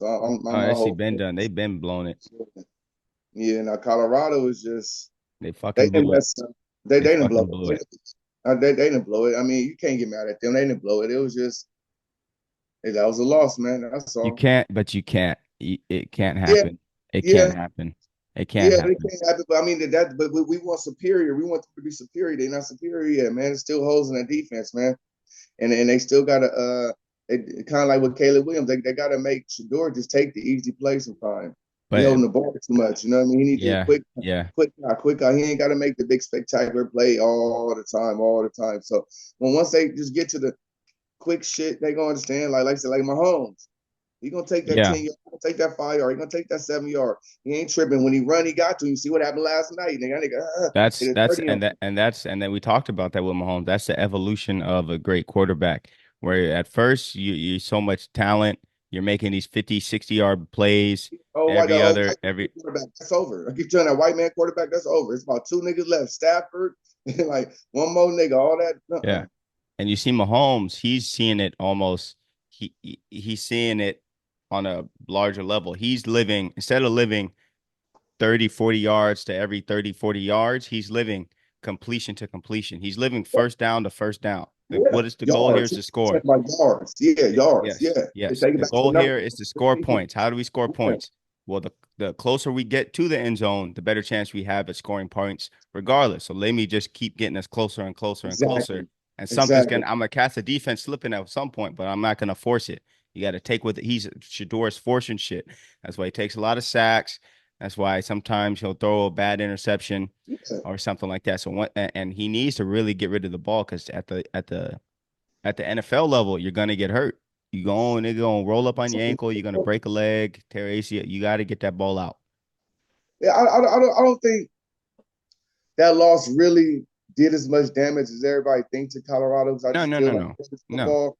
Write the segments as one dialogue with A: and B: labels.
A: So
B: Oh,
A: I'm
B: actually
A: hope.
B: been done. They've been blowing it.
A: Yeah, now Colorado is just
B: They
A: they
B: fucking
A: didn't
B: blew it.
A: mess up. They
B: They
A: didn't blow
B: fucking blew
A: it.
B: it.
A: They didn't blow it. I mean, you can't get mad at them. They didn't blow it. It was just that was a loss, man. That's
B: You
A: all.
B: can't, but you can't. It can't
A: Yeah,
B: happen. It can't
A: yeah,
B: happen. It can't
A: yeah. They
B: happen.
A: can't happen. But I mean but we want superior. We want them to be superior. They're not superior yet, man. It's still holes in that defense, man. And they still gotta it kind of like with Caleb Williams, they gotta make Shedeur just take the easy play sometime. He
B: But
A: holding the ball too much, you know what I mean? He needs to
B: yeah, yeah.
A: quick guy. He ain't gotta make the big spectacular play all the time. So once they just get to the quick shit, they gonna understand. Like I said, like Mahomes. He gonna take that
B: Yeah.
A: 10 yard, take that 5 yard, he gonna take that 7 yard. He ain't tripping. When he run, he got to. You see what happened last night. It is
B: That's
A: 30 on him.
B: and then we talked about that with Mahomes. That's the evolution of a great quarterback. Where at first you so much talent, you're making these 50, 60-yard plays
A: Oh, right, the
B: every
A: old
B: other
A: white man
B: every
A: quarterback. That's over. I keep telling that white man quarterback. That's over. It's about two niggas left. Stafford and like one more nigga. All that.
B: yeah. And you see Mahomes, he's seeing it almost he's seeing it on a larger level. He's living instead of living 30, 40 yards to every 30, 40 yards, he's living completion to completion. He's living first down to first down.
A: Yeah,
B: What is the goal here is
A: yards.
B: to score.
A: About yards. Yeah, yards.
B: Yes,
A: Yeah, they
B: yes.
A: take it
B: The
A: back to the
B: goal
A: number.
B: here is to score points. How do we score
A: Yeah,
B: points? Well, the closer we get to the end zone, the better chance we have at scoring points, regardless. So let me just keep getting us closer and closer and closer.
A: exactly,
B: And
A: exactly.
B: I'm gonna catch the defense slipping at some point, but I'm not gonna force it. You got to take with it. He's Shador's forcing shit. That's why he takes a lot of sacks. That's why sometimes he'll throw a bad interception
A: Yeah.
B: or something like that. So and he needs to really get rid of the ball because at the NFL level, you're gonna get hurt. They're gonna roll up on your ankle. You're gonna break a leg, tear ACL. You got to get that ball out.
A: Yeah, I don't think that loss really did as much damage as everybody thinks to Colorado. Because I
B: No,
A: just
B: no,
A: feel
B: no,
A: like
B: no, no.
A: football,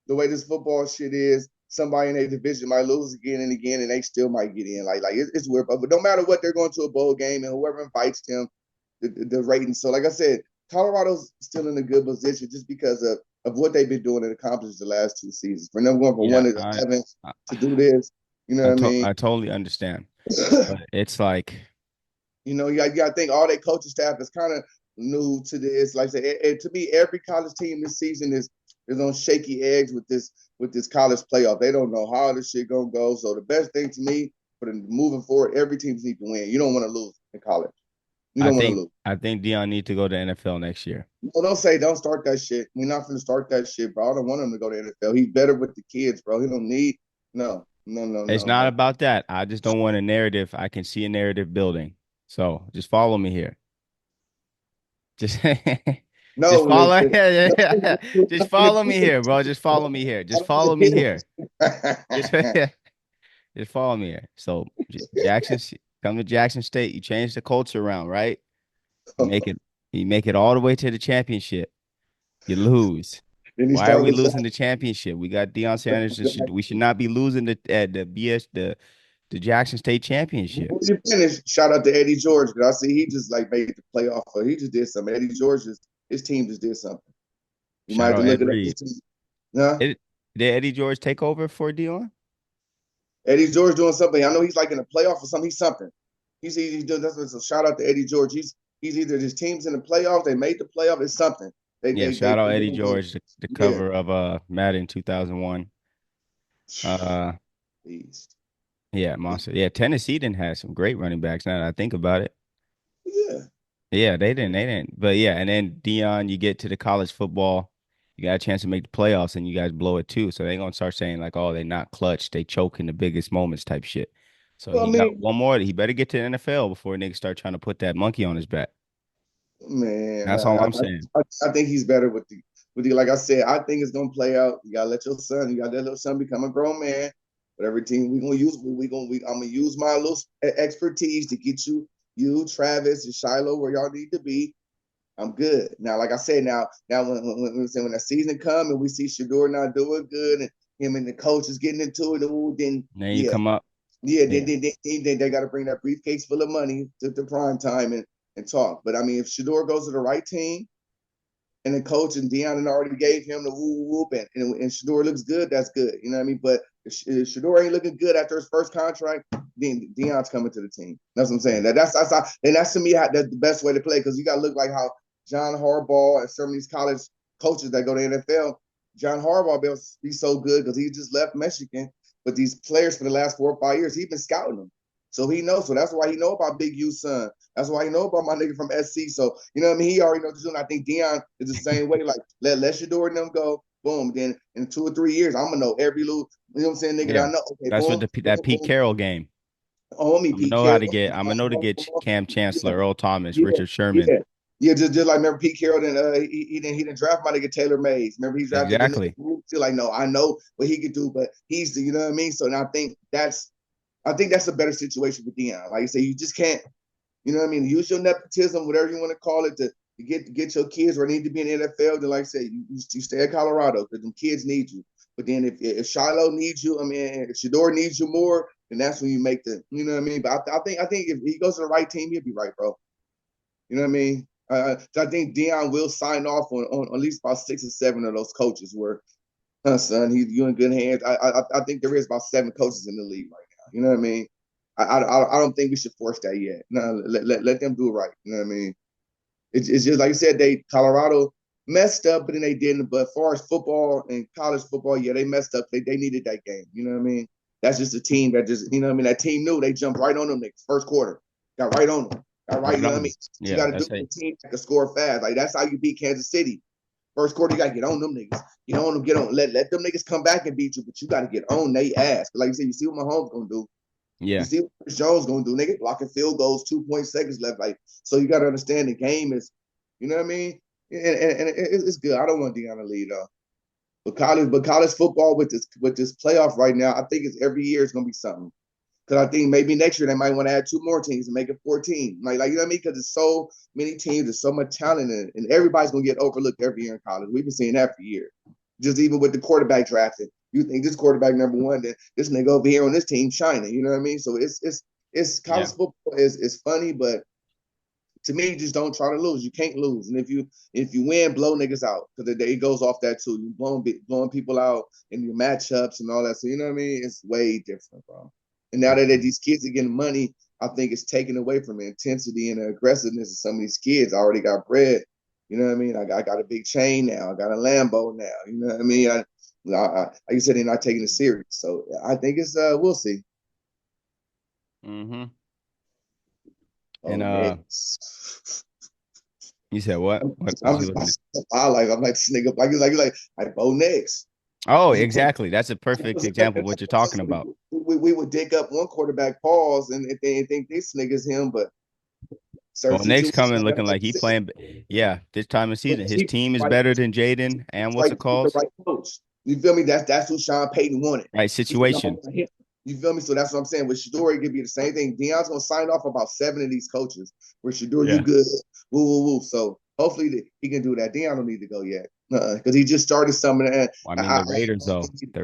A: the way this football shit is, somebody in their division might lose again and again, and they still might get in. Like it's weird, but no matter what, they're going to a bowl game, and whoever invites them, the ratings. So like I said, Colorado's still in a good position just because of what they've been doing and accomplished the last two seasons. For them going from
B: Yeah,
A: 1-11 to do this, you know what I mean?
B: I totally understand, but it's like,
A: You know, you got to think all their coaching staff is kind of new to this. Like I said, to me, every college team this season is on shaky eggs with this college playoff. They don't know how this shit gonna go. So the best thing to me for the moving forward, every team needs to win. You don't want to lose in college. You don't want to lose.
B: I think Deion need to go to NFL next year.
A: No, don't start that shit. We're not gonna start that shit, bro. I don't want him to go to NFL. He's better with the kids, bro. He don't need
B: It's not
A: no.
B: about that. I just don't want a narrative. I can see a narrative building. So just follow me here. Just just
A: No,
B: follow.
A: no,
B: Just follow me here, bro. Just follow me here. Just follow me here. Just just follow me here. So Jackson, come to Jackson State. You change the culture around, right? You make it. You make it all the way to the championship. You lose.
A: Then he
B: Why are
A: started
B: we
A: with
B: losing the championship? We got Deion Sanders. We should not be losing the BS the Jackson State championship.
A: Before you finish, shout out to Eddie George because I see he just like made the playoff. Or he just did something. Eddie George, his team just did something. You might
B: Shout
A: have to
B: out
A: look
B: Ed
A: it up. His
B: Reed.
A: team, huh?
B: Did Eddie George take over for Deion?
A: Eddie George doing something. I know he's like in a playoff or something. He's something. He's doing that's a shout out to Eddie George. He's either his team's in the playoff, they made the playoff, it's something.
B: Yeah, shout out
A: They
B: Eddie
A: doing good.
B: George, the
A: Yeah.
B: cover of Madden 2001. Uh
A: Beast.
B: yeah, monster. Yeah, Tennessee didn't have some great running backs now that I think about it.
A: Yeah.
B: Yeah, they didn't. But yeah, and then Dion, you get to the college football, you got a chance to make the playoffs and you guys blow it too. So they're gonna start saying like, oh, they not clutch, they choke in the biggest moments type shit. So
A: Well, I
B: he got
A: mean,
B: one more. He better get to the NFL before niggas start trying to put that monkey on his back.
A: man,
B: That's all I'm saying.
A: I think he's better with the like I said. I think it's gonna play out. You gotta let your son. You gotta let your son become a grown man. But every team we gonna use, I'm gonna use my little expertise to get you, Travis, and Shiloh where y'all need to be. I'm good now. Like I said, now when the season come and we see Shedeur not doing good and him and the coach is getting into it, ooh, then
B: Then you
A: yeah,
B: come up.
A: yeah,
B: Yeah.
A: they got to bring that briefcase full of money to prime time and talk. But I mean, if Shedeur goes to the right team and the coach and Deion already gave him the whoop and Shedeur looks good, that's good. You know what I mean? But If Shedeur ain't looking good after his first contract, then Deion's coming to the team. That's what I'm saying. That's to me that's the best way to play, because you got to look like how John Harbaugh and some of these college coaches that go to NFL. John Harbaugh be so good because he just left Michigan, but these players for the last 4 or 5 years, he's been scouting them. So he knows. So that's why he know about Big U's son. That's why he know about my nigga from SC. So, you know what I mean? He already knows what to do. And I think Deion is the same way. Like, let Shedeur and them go. Boom. Then in 2 or 3 years, I'm going to know every little, you know what I'm saying, nigga,
B: Yeah.
A: that I know. Okay,
B: That's
A: boom,
B: what
A: boom,
B: that Pete
A: boom.
B: Carroll game.
A: Homie,
B: I'm gonna
A: Pete
B: know how
A: Carroll.
B: to get. I'm gonna know to get Cam Chancellor, Earl Thomas,
A: Yeah,
B: Richard Sherman.
A: yeah. Yeah, just like remember Pete Carroll, he didn't draft my nigga Taylor Mays. Remember he drafted the
B: Exactly.
A: nigga. Feel like, no, I know what he could do, but he's the, you know what I mean? So I think that's a better situation for Deion. Like I say, you just can't, you know what I mean? Use your nepotism, whatever you want to call it, to get your kids where they need to be in the NFL. Then, like I say, you stay at Colorado because them kids need you. But then if Shiloh needs you, I mean, if Shedeur needs you more, then that's when you make the, you know what I mean? But I think if he goes to the right team, he'll be right, bro. You know what I mean? So I think Deion will sign off on at least about 6 or 7 of those coaches. Where, son, you in good hands. I think there is about 7 coaches in the league right now. You know what I mean? I don't think we should force that yet. No, let them do it right. You know what I mean? It's just like you said, Colorado messed up, but then they didn't. But as far as football and college football, yeah, they messed up. They needed that game. You know what I mean? That's just a team that just, you know what I mean? That team knew they jumped right on them niggas first quarter. Got right on them. Got right, you know what I mean? You
B: Yeah,
A: got to do
B: that's it.
A: the team that can score fast. Like that's how you beat Kansas City. First quarter, you got to get on them niggas. Get on them, get on. Let them niggas come back and beat you, but you got to get on they ass. Like you said, you see what Mahomes gonna do. You
B: Yeah,
A: see what Chris Jones gonna do, nigga, blocking field goals, 2.2 seconds left. Like, so you gotta understand the game is, you know what I mean? And it's good. I don't want Deion to lead though. But college football with this playoff right now, I think it's every year it's gonna be something. Because I think maybe next year they might want to add 2 more teams and make it 14. Like you know what I mean? Because there's so many teams, there's so much talent in it, and everybody's gonna get overlooked every year in college. We've been seeing that for years. Just even with the quarterback drafting, you think this quarterback number one, then this nigga over here on this team shining. You know what I mean? So it's college
B: yeah,
A: football is funny, but to me, just don't try to lose. You can't lose, and if you win, blow niggas out because it goes off that too. You blowing people out in your matchups and all that. So you know what I mean? It's way different, bro. And now that these kids are getting money, I think it's taken away from the intensity and the aggressiveness of some of these kids. I already got bread. You know what I mean? I got a big chain now. I got a Lambo now. You know what I mean? Like you said, they're not taking it serious. So I think it's we'll see.
B: mm-hmm.
A: Oh,
B: And
A: next.
B: you said what? What
A: I'm
B: you looking at?
A: I'm like this nigga like Bo Nix.
B: Oh, exactly. That's a perfect example of what you're talking about.
A: We would dig up one quarterback pause and if they think this nigga's him, but
B: Well,
A: certain
B: Nate's
A: situations
B: coming looking like he playing. Yeah, this time of season, his team is
A: right,
B: better than Jaden and what's it
A: the
B: called?
A: right coach. You feel me? That's who Sean Payton wanted.
B: Right
A: He said, no, I
B: situation.
A: want him. You feel me? So that's what I'm saying. With Shedeur, it could be the same thing. Deion's gonna sign off about 7 of these coaches. With Shedeur, you
B: Yeah.
A: good. Woo, woo, woo. So hopefully he can do that. Deion don't need to go yet. Because he just started something.
B: Well, I mean, the Raiders though,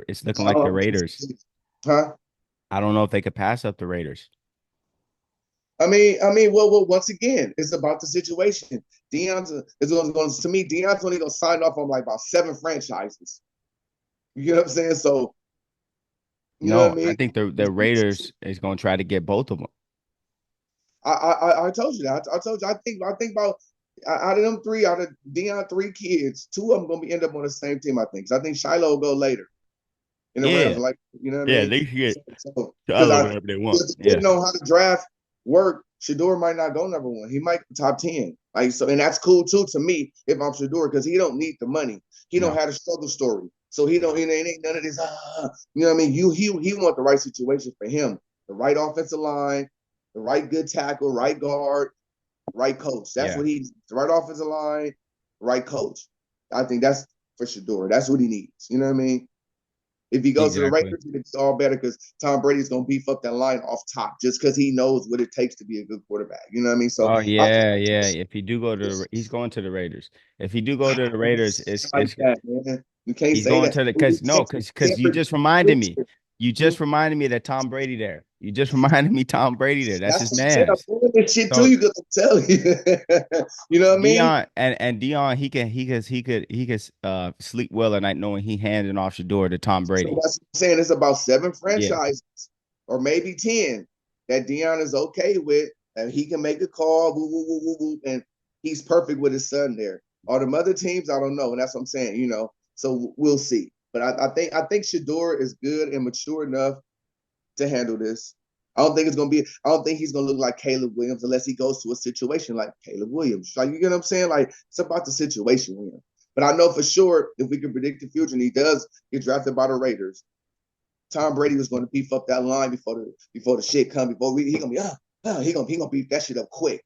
B: it's looking like the Raiders.
A: Huh?
B: I don't know if they could pass up the Raiders.
A: Well, once again, it's about the situation. Deion's is going to me. Deion's only going to sign off on like about 7 franchises. You know what I'm saying? So you know what I
B: No, I
A: mean.
B: think the Raiders is going to try to get both of them.
A: I told you that. I told you. I think about out of them 3, out of Deion 3 kids, 2 of them going to be end up on the same team. I think. So I think Shiloh will go later in the rounds.
B: Yeah,
A: Like you know what I
B: yeah,
A: mean?
B: they can get
A: Because
B: Shiloh wherever they want. Yeah,
A: depending on how the draft work, Shedeur might not go number 1. He might go top 10. Like so, and that's cool too to me if I'm Shedeur because he don't need the money. He don't
B: no,
A: have a struggle story, so he don't. It ain't none of this. You know what I mean? He want the right situation for him, the right offensive line, the right good tackle, right guard, right coach. That's
B: yeah,
A: what he needs. The right offensive line, right coach. I think that's for Shedeur. That's what he needs. You know what I mean? If he goes to the
B: exactly.
A: Raiders, it's all better because Tom Brady's gonna beef up that line off top just because he knows what it takes to be a good quarterback. You know what I mean? So
B: Oh
A: I
B: yeah, yeah. If he do go to he's going to the Raiders. If he do go to the Raiders,
A: like that, man. You can't
B: he's
A: say
B: going
A: that.
B: to the because no, because you just reminded me. You just reminded me that Tom Brady there. You just reminded me Tom Brady there. That's
A: That's
B: his
A: what I'm saying. I'm
B: man's.
A: doing this shit to
B: So
A: you because I'm telling you. You know what I mean?
B: Deion and Deion, he could sleep well at night knowing he handing off Shedeur to Tom
A: So
B: Brady.
A: that's what I'm saying. It's about 7
B: Yeah.
A: franchises or maybe 10 that Deion is okay with, and he can make a call, woo, woo, woo, woo, woo, and he's perfect with his son there. All the other teams, I don't know, and that's what I'm saying. So we'll see. But I think Shedeur is good and mature enough to handle this. I don't think it's gonna be. I don't think he's gonna look like Caleb Williams unless he goes to a situation like Caleb Williams. Like you get what I'm saying? Like it's about the situation with him. But I know for sure if we can predict the future and he does get drafted by the Raiders, Tom Brady was going to beef up that line before the shit come. He gonna be he gonna beef that shit up quick.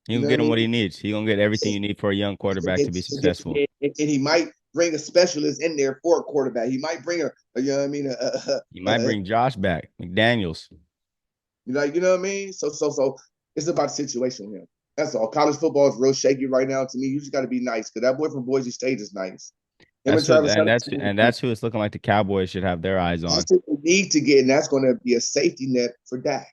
B: He
A: You
B: gonna
A: know what
B: get
A: I
B: him
A: mean?
B: what he needs. He gonna get everything you need for a young quarterback to be successful.
A: And he might bring a specialist in there for a quarterback. He might bring a you know what I mean
B: You might bring Josh back, McDaniels.
A: you know what I mean. So it's about the situation with him. That's all. College football is real shaky right now to me. You just got to be nice because that boy from Boise State is nice. Him and
B: That's what,
A: Travis
B: and that's
A: Etienne,
B: and that's who it's looking like the Cowboys should have their eyes on.
A: that's what they need to get, and that's going to be a safety net for Dak.